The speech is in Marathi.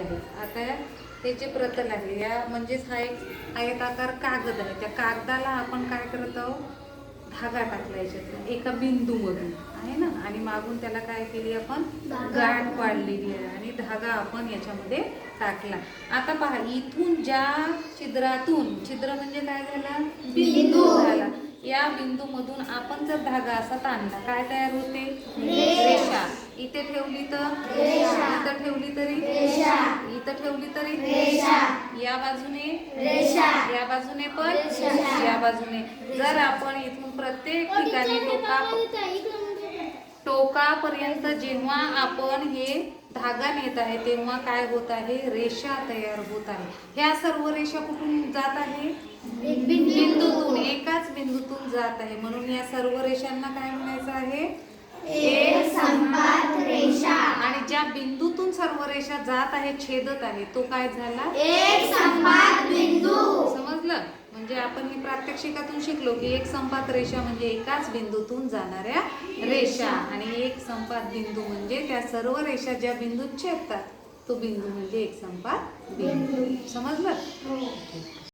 आहे. आता त्याचे प्रतल आहे, या म्हणजेच हा एक आयताकार कागद आहे. त्या कागदाला आपण काय करत आहोत, धागा टाकला याच्यात एका बिंदूमधून आहे ना, आणि मागून त्याला काय केली आपण, गाठ पाडलेली आहे आणि धागा आपण याच्यामध्ये टाकला. आता पहा, इथून ज्या छिद्रातून, छिद्र म्हणजे काय झालं, बिंदू झाला, या बिंदूमधून आपण जर धागा असा ताणला, काय तयार होते, रेषा. इथे ठेवली तर इथं ठेवली तरी इथं ठेवली तरी या बाजूने या बाजूने पण या बाजूने. जर आपण इथून प्रत्येक ठिकाणी टोकापर्यंत जेव्हा आपण हे धागा नेत आहे, तेव्हा काय होत आहे, रेषा तयार होत आहे. ह्या सर्व रेषा कुठून जात आहे, बिंदूतून, एकाच बिंदूतून जात आहे. म्हणून या सर्व रेषांना काय म्हणायचं आहे, एक संपात रेषा. आणि ज्या बिंदूतून सर्व रेषा जात आहे, छेदत आहे, तो काय झाला, एक संपात बिंदू. समजलं? म्हणजे आपण ही प्रात्यक्षिकातून शिकलो की एक संपात रेषा म्हणजे एकाच बिंदूतून जाणाऱ्या रेषा, आणि एक संपात बिंदू म्हणजे त्या सर्व रेषा ज्या बिंदूत छेदतात, तो बिंदू म्हणजे एक संपात बिंदू. समजलं?